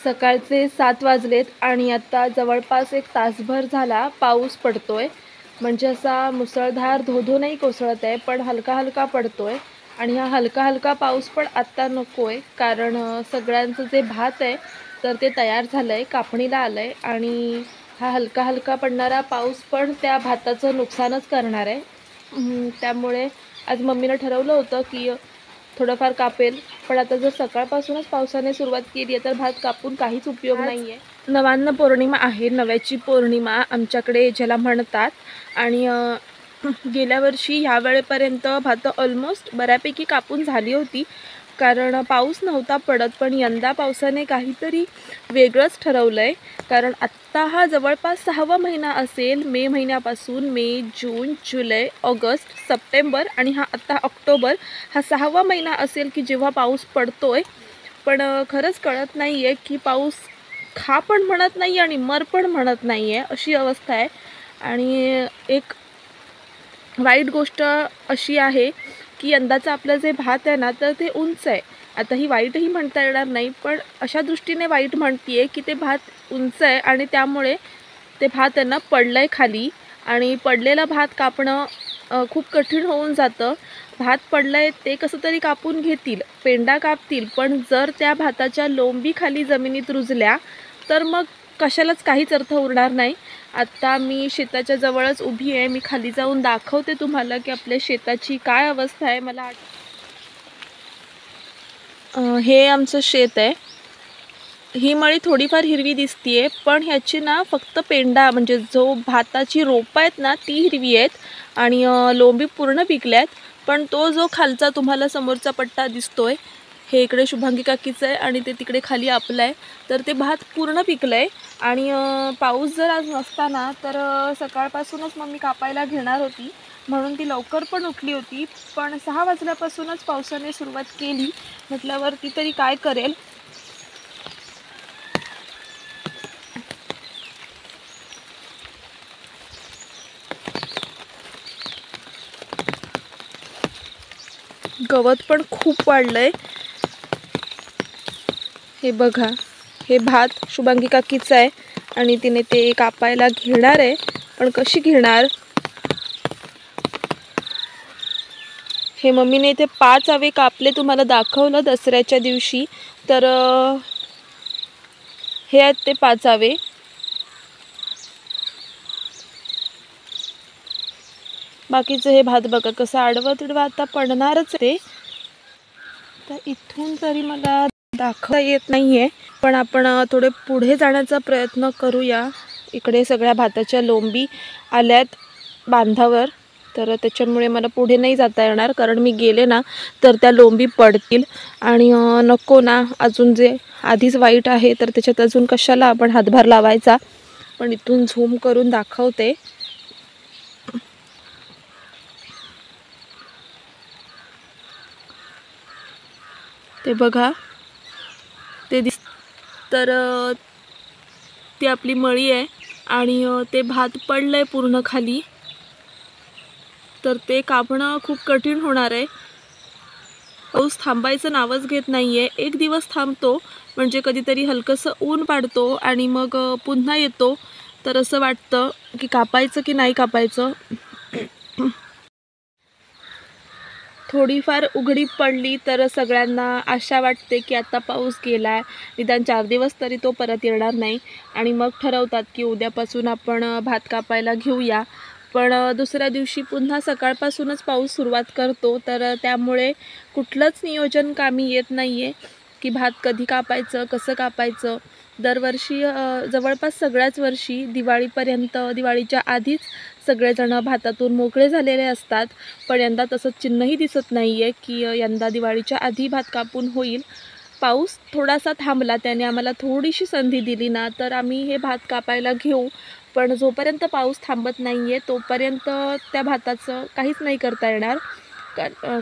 सकाळचे 7 वाजलेत आणि आता जवळपास एक तासभर झाला पाऊस पडतोय. म्हणजे असा मुसळधार धो-धो नाही कोसळत आहे, पण हलका-हलका पडतोय. आणि हा हलका-हलका पाऊस पण आत्ता नकोय, कारण सगळ्यांचं जे भात आहे तर ते तयार झालंय, कापणीला आलंय आणि हा हलका-हलका पडणारा पाऊस पण त्या भाताचं नुकसानच करणार आहे. त्यामुळे आज मम्मीनं ठरवलं होतं की थोडंफार कापेल, पण आता जर सकाळपासूनच पावसाने सुरुवात केली आहे तर भात कापून काहीच उपयोग नाही आहे. नवान्न पौर्णिमा आहे, नव्याची पौर्णिमा आमच्याकडे ज्याला म्हणतात. आणि गेल्या वर्षी ह्या वेळेपर्यंत भात ऑलमोस्ट बऱ्यापैकी कापून झाली होती, कारण पाऊस नव्हता पडत. पण यंदा पावसाने काहीतरी वेगळंच ठरवलं आहे, कारण आत्ता हा जवळपास 6वा महिना असेल. मे महिन्यापासून मे, जून, जुलै, ऑगस्ट, सप्टेंबर आणि हा आत्ता ऑक्टोबर, हा 6वा महिना असेल की जेव्हा पाऊस पडतोय. पण खरंच कळत नाही आहे की पाऊस खा पण म्हणत नाही आणि मर पण म्हणत नाही आहे, अशी अवस्था आहे. आणि एक वाईट गोष्ट अशी आहे की यंदाचं आपलं जे भात आहे ना, तर ते उंच आहे. आता ही वाईटही म्हणता येणार नाही, पण अशा दृष्टीने वाईट म्हणते आहे की ते भात उंच आहे आणि त्यामुळे ते भात आहे ना पडलं आहे खाली. आणि पडलेला भात कापणं खूप कठीण होऊन जातं. भात पडलं आहे ते कसं तरी कापून घेतील, पेंडा कापतील, पण जर त्या भाताच्या लोंबी खाली जमिनीत रुजल्या तर मग कशालाच काहीच अर्थ उरणार नाही. आत्ता मी शेताच्या जवळच उभी आहे, मी खाली जाऊन दाखवते तुम्हाला की आपल्या शेताची काय अवस्था आहे. हे आमचं शेत आहे. ही मळी थोडीफार हिरवी दिसतीये, पण ह्याची ना फक्त पेंडा म्हणजे जो भाताची रोपं आहेत ना ती हिरवी आहेत आणि लोंबी पूर्ण पिकल्यात. पण तो जो खालचा तुम्हाला समोरचा पट्टा दिसतोय, हे इकडे शुभांगी काकीचं आहे आणि ते तिकडे खाली आपलं आहे. तर ते भात पूर्ण पिकलं आहे. आणि पाऊस जर आज नसता ना तर सकाळपासूनच मम्मी कापायला घेणार होती, म्हणून ती लवकर पण उठली होती. पण 6 वाजल्यापासूनच पावसाने सुरुवात केली म्हटल्यावर ती तरी काय करेल. गवत पण खूप वाढलंय. हे बघा, हे भात शुभांगी काकीचं आहे आणि तिने ते कापायला घेणार आहे, पण कशी घेणार. हे मम्मीने ते 5 आवे कापले, तुम्हाला दाखवलं दसऱ्याच्या दिवशी. तर हे आहेत ते 5 आवे. बाकीचं हे भात बघा कसं आडवं तिडवं आता पडणारच आहे. तर इथून तरी मला दाखवता येत नाहीये, पण आपण थोडे पुढे जाण्याचा प्रयत्न करूया. इकडे सगळ्या भाताच्या लोंबी आल्यात बांधावर, तर त्याच्यामुळे मला पुढे नाही जाता येणार, कारण मी गेले ना तर त्या लोंबी पडतील आणि नको ना. अजून जे आधीच वाईट आहे तर त्याच्यात अजून कशाला आपण हातभार लावायचा. पण इथून झूम करून दाखवते. ते बघा, ते तर ती आपली मळी आहे आणि ते भात पडलंय पूर्ण खाली. तर ते कापणं खूप कठीण होणार आहे. पाऊस थांबायचं नावच घेत नाहीये. एक दिवस थांबतो म्हणजे कधीतरी हलकंसं ऊन पाडतो आणि मग पुन्हा येतो. तर असं वाटतं की कापायचं की नाही कापायचं. थोडीफार उघडी पडली तर सगळ्यांना आशा वाटते की आता पाऊस गेला आहे, निदान 4 दिवस तरी तो परत येणार नाही. आणि मग ठरवतात की उद्यापासून आपण भात कापायला घेऊया. पण दुसऱ्या दिवशी पुन्हा सकाळपासूनच पाऊस सुरुवात करतो. तर त्यामुळे कुठलंच नियोजन कामी येत नाही आहे की भात कधी कापायचं, कसं कापायचं. दरवर्षी जवळपास सगळ्याच वर्षी दिवाळीपर्यंत, दिवाळीच्या आधीच सगळेजण भातातून मोकळे झालेले असतात. पण यंदा तसं चिन्हही दिसत नाही आहे की यंदा दिवाळीच्या आधी भात कापून होईल. पाऊस थोडासा थांबला, त्याने आम्हाला थोडीशी संधी दिली ना तर आम्ही हे भात कापायला घेऊ. पण जोपर्यंत पाऊस थांबत नाही आहे तोपर्यंत त्या भाताचं काहीच नाही करता येणार.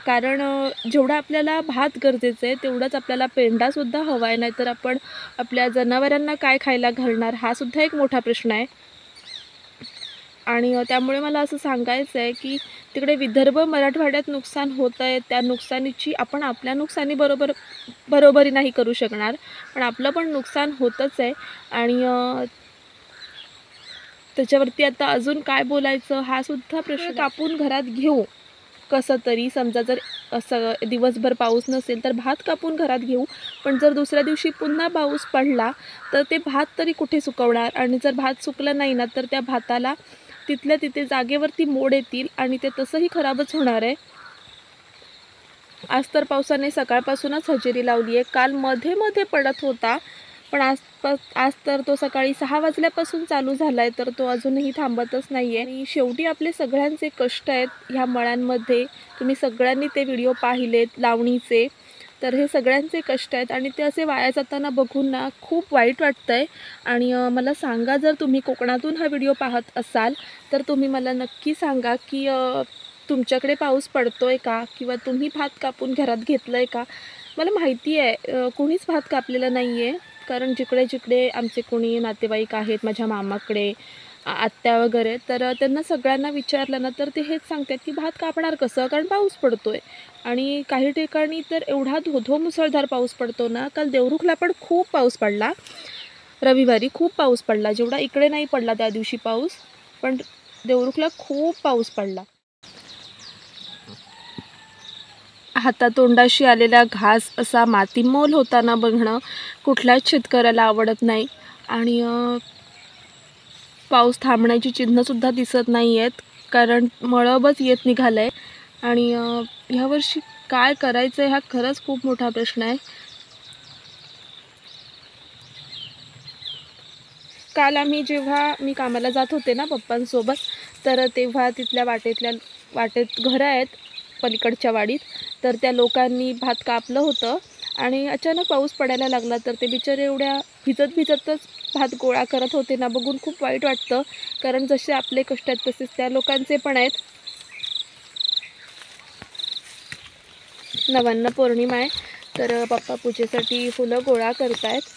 कारण जेवढं आपल्याला भात गरजेचं आहे तेवढंच आपल्याला पेंडासुद्धा हवा आहे. नाहीतर आपण आपल्या जनावरांना काय खायला घालणार, हा सुद्धा एक मोठा प्रश्न आहे. आणि त्यामुळे मला असं सांगायचं आहे की तिकडे विदर्भ मराठवाड्यात नुकसान होत आहे, त्या नुकसानीची आपण आपल्या बरोबरी नाही करू शकणार, पण आपलं पण नुकसान होतच आहे. आणि त्याच्यावरती आता अजून काय बोलायचं हा सुद्धा प्रश्न. कापून घरात घेऊ कसं तरी, समजा जर असं दिवसभर पाऊस नसेल तर भात कापून घरात घेऊ, पण जर दुसऱ्या दिवशी पुन्हा पाऊस पडला तर ते भात तरी कुठे सुकवणार, आणि जर भात सुकलं नाही ना तर त्या भाताला तिथल्या तिथे जागेवरती मोड येतील आणि ते तसंही खराबच होणार आहे. आज तर पावसाने सकाळपासूनच हजेरी लावली आहे. काल मध्ये मध्ये पडत होता, पण आज तर तो सकाळी 6 वाजल्यापासून चालू झाला आहे, तर तो अजूनही थांबतच नाही आहे. आणि शेवटी आपले सगळ्यांचे कष्ट आहेत ह्या मळ्यांमध्ये. तुम्ही सगळ्यांनी ते व्हिडिओ पाहिलेत लावणीचे, तर हे सगळ्यांचे कष्ट आहेत आणि ते असे वाया जाताना बघून ना खूप वाईट वाटतं आहे. आणि मला सांगा, जर तुम्ही कोकणातून हा व्हिडिओ पाहत असाल तर तुम्ही मला नक्की सांगा की तुमच्याकडे पाऊस पडतो आहे का, किंवा तुम्ही भात कापून घरात घेतलं आहे का. मला माहिती आहे कोणीच भात कापलेलं नाही आहे, कारण जिकडे जिकडे आमचे कोणी नातेवाईक आहेत, माझ्या मामाकडे आत्या वगैरे, तर त्यांना सगळ्यांना विचारलं ना तर ते हेच सांगतात की भात कापणार कसं, कारण पाऊस पडतो आहे. आणि काही ठिकाणी तर एवढा धो मुसळधार पाऊस पडतो ना. काल देवरुखला पण खूप पाऊस पडला, रविवारी खूप पाऊस पडला, जेवढा इकडे नाही पडला त्या दिवशी पाऊस, पण देवरुखला खूप पाऊस पडला. हातातोंडाशी आलेला घास असा मातीमोल होताना बघणं कुठल्याच शेतकऱ्याला आवडत नाही. आणि पाऊस थांबण्याची चिन्हसुद्धा दिसत नाही आहेत, कारण मळबच येत निघालं आहे. आणि ह्यावर्षी काय करायचं आहे हा खरंच खूप मोठा प्रश्न आहे. काल जेव्हा मी कामाला जात होते ना पप्पांसोबत, तर तेव्हा तिथल्या वाटेत घरं आहेत पलीकडच्या वाडीत, तर त्या लोकांनी भात कापलं होतं आणि अचानक पाऊस पडायला लागला, तर ते बिचारे एवढ्या भिजतच भात गोळा करत होते ना, बघून खूप वाईट वाटतं. कारण जसे आपले कष्ट आहेत तसेच त्या लोकांचे पण आहेत. नवान्न पौर्णिमा आहे, तर पप्पा पूजेसाठी फुलं गोळा करतायत.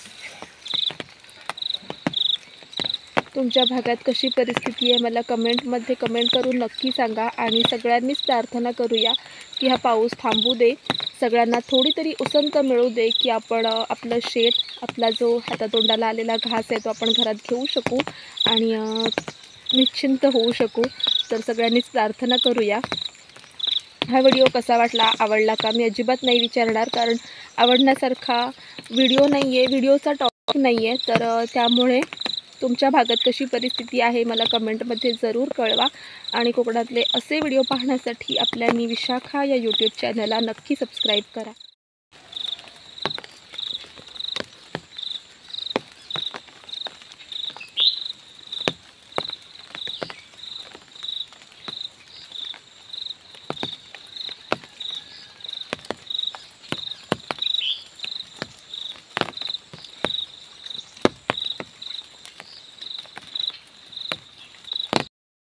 तुमच्या भागात कशी परिस्थिती आहे मला कमेंटमध्ये कमेंट करून नक्की सांगा. आणि सगळ्यांनीच प्रार्थना करूया की हा पाऊस थांबू दे, सगळ्यांना थोडी तरी उसंत मिळू दे, की आपण आपलं शेत, आपला जो हातातोंडाला आलेला घास आहे तो आपण घरात घेऊ शकू आणि निश्चिंत होऊ शकू. तर सगळ्यांनीच प्रार्थना करूया. हा व्हिडिओ कसा वाटला, आवडला का, मी अजिबात नाही विचारणार, कारण आवडण्यासारखा व्हिडिओ नाही आहे, व्हिडिओचा टॉपिक नाही आहे. तर त्यामुळे तुमच्या भागात कशी परिस्थिती आहे मला कमेंटमध्ये जरूर कळवा. आणि कोकणातले असे व्हिडिओ पाहण्यासाठी आपल्या विशाखा या यूट्यूब चॅनलला नक्की सबस्क्राईब करा.